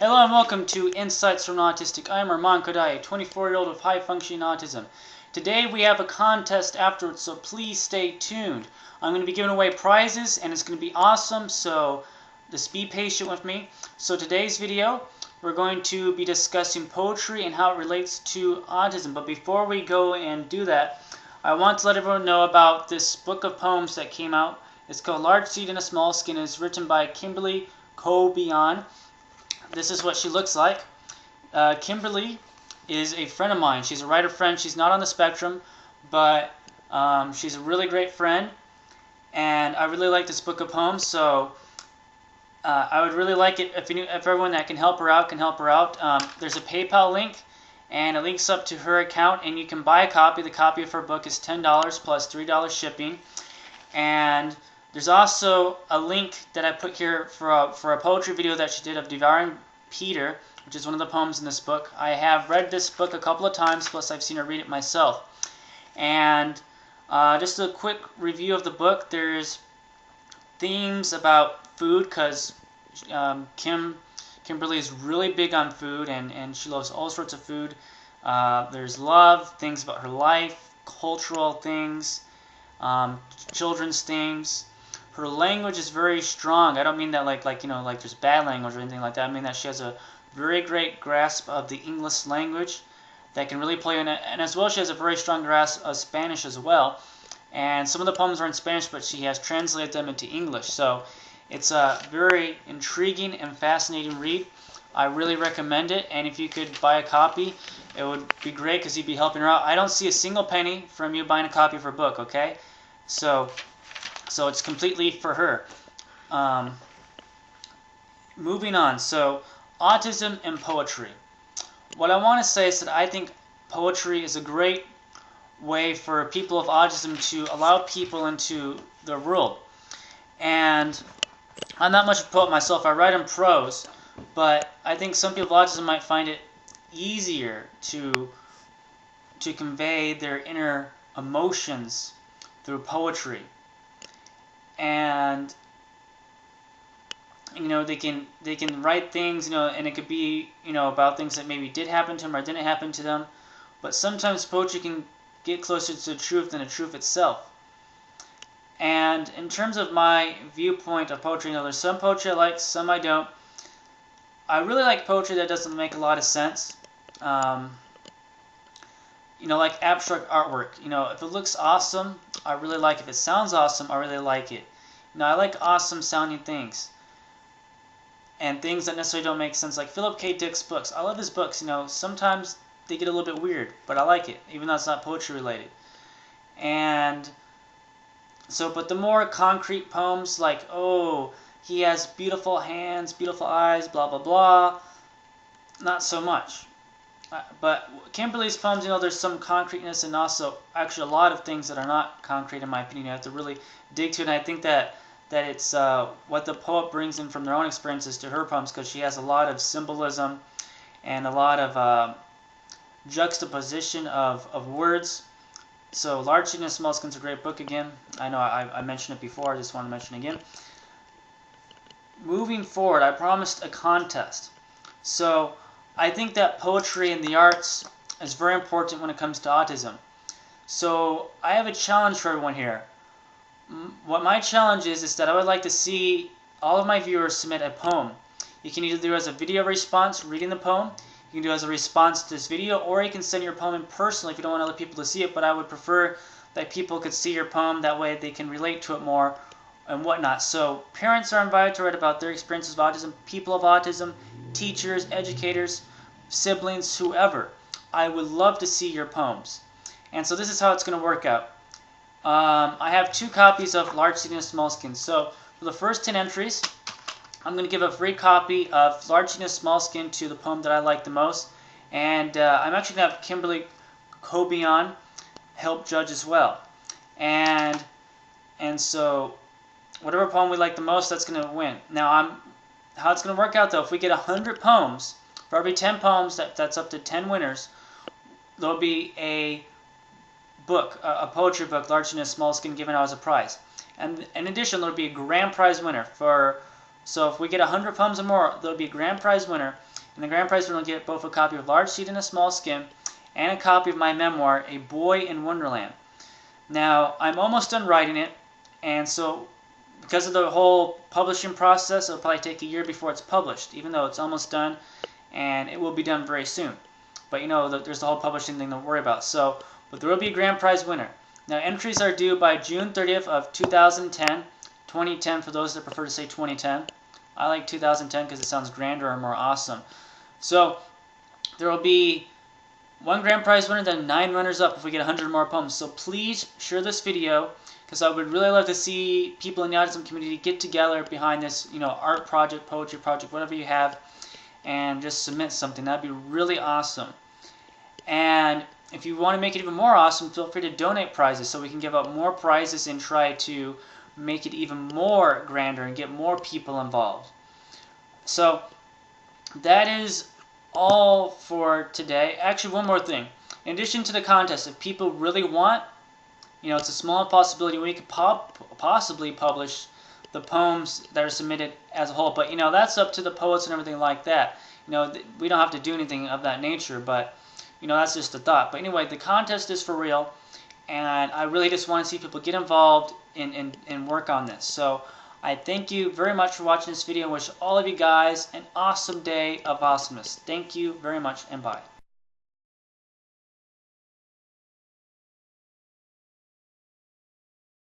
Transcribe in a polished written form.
Hello and welcome to Insights from an Autistic. I am Arman Khodaei, a 24-year-old with high-functioning autism. Today we have a contest afterwards, so please stay tuned. I'm going to be giving away prizes and it's going to be awesome, so just be patient with me. So today's video, we're going to be discussing poetry and how it relates to autism. But before we go and do that, I want to let everyone know about this book of poems that came out. It's called Large Seed in a Small Skin. It's written by Khodaei. This is what she looks like. Kimberly is a friend of mine. She's a writer friend. She's not on the spectrum, but she's a really great friend. And I really like this book of poems, so I would really like it if everyone that can help her out can help her out. There's a PayPal link, and it links up to her account, and you can buy a copy. The copy of her book is $10 plus $3 shipping. And there's also a link that I put here for a poetry video that she did of Devouring Peter, which is one of the poems in this book. I have read this book a couple of times, plus I've seen her read it myself. And just a quick review of the book. There's themes about food, because Kimberly is really big on food, and she loves all sorts of food. There's love, things about her life, cultural things, children's themes. Her language is very strong. I don't mean that like there's bad language or anything like that. I mean that she has a very great grasp of the English language that can really play in it, and as well she has a very strong grasp of Spanish as well. And some of the poems are in Spanish, but she has translated them into English. So it's a very intriguing and fascinating read. I really recommend it, and if you could buy a copy, it would be great because you'd be helping her out. I don't see a single penny from you buying a copy of her book, okay? So it's completely for her. Moving on, so autism and poetry. What I want to say is that I think poetry is a great way for people of autism to allow people into their world. And I'm not much of a poet myself. I write in prose, but I think some people with autism might find it easier to convey their inner emotions through poetry. And they can write things, and it could be about things that maybe did happen to them or didn't happen to them. But sometimes poetry can get closer to the truth than the truth itself. And in terms of my viewpoint of poetry, there's some poetry I like, some I don't. I really like poetry that doesn't make a lot of sense. Like abstract artwork. If it looks awesome, I really like it. If it sounds awesome, I really like it. I like awesome sounding things. And things that necessarily don't make sense, like Philip K. Dick's books. I love his books. Sometimes they get a little bit weird, but I like it, even though it's not poetry related. And so, but the more concrete poems, like, oh, he has beautiful hands, beautiful eyes, blah, blah, blah, not so much. But Kimberly's poems, there's some concreteness, and also actually a lot of things that are not concrete, in my opinion. You have to really dig to it, and I think that it's what the poet brings in from their own experiences to her poems, because she has a lot of symbolism and a lot of juxtaposition of words. So Large Seed in a Small Skin is a great book again. I know I mentioned it before, I just want to mention it again. Moving forward, I promised a contest. So I think that poetry and the arts is very important when it comes to autism. So I have a challenge for everyone here. What my challenge is that I would like to see all of my viewers submit a poem. You can either do it as a video response, reading the poem. You can do it as a response to this video, or you can send your poem in personally if you don't want other people to see it, but I would prefer that people could see your poem. That way they can relate to it more and whatnot. So parents are invited to write about their experiences of autism, people of autism, teachers, educators, siblings, whoever. I would love to see your poems. And so this is how it's going to work out. I have 2 copies of Large Seed in a Small Skin. So for the first 10 entries, I'm going to give a free copy of Large Seed in a Small Skin to the poem that I like the most. And I'm actually going to have Kimberly Khodaei help judge as well. And so whatever poem we like the most, that's going to win. Now, how it's going to work out, though, if we get 100 poems, for every 10 poems, that's up to 10 winners, there'll be a book, a poetry book, Large Seed in a Small Skin, given out as a prize. And in addition, there'll be a grand prize winner for So if we get 100 poems or more, there'll be a grand prize winner. And the grand prize winner will get both a copy of Large Seed and a Small Skim and a copy of my memoir, A Boy in Wonderland. Now, I'm almost done writing it, and so because of the whole publishing process, it'll probably take a year before it's published, even though it's almost done, and it will be done very soon. But you know, there's the whole publishing thing to worry about. So, but there will be a grand prize winner. Now, entries are due by June 30th of 2010. 2010 for those that prefer to say 2010. I like 2010 because it sounds grander and more awesome. So, there will be one grand prize winner, then 9 runners-up if we get 100 more poems. So please share this video, because I would really love to see people in the autism community get together behind this, you know, art project, poetry project, whatever you have, and just submit something. That'd be really awesome. And if you want to make it even more awesome, feel free to donate prizes so we can give out more prizes and try to make it even more grander and get more people involved. So that is all for today. Actually, one more thing. In addition to the contest, if people really want, you know, it's a small possibility we could possibly publish the poems that are submitted as a whole. But, you know, that's up to the poets and everything like that. You know, we don't have to do anything of that nature, but, you know, that's just a thought. But anyway, the contest is for real, and I really just want to see people get involved and work on this. So I thank you very much for watching this video and wish all of you guys an awesome day of awesomeness. Thank you very much, and bye.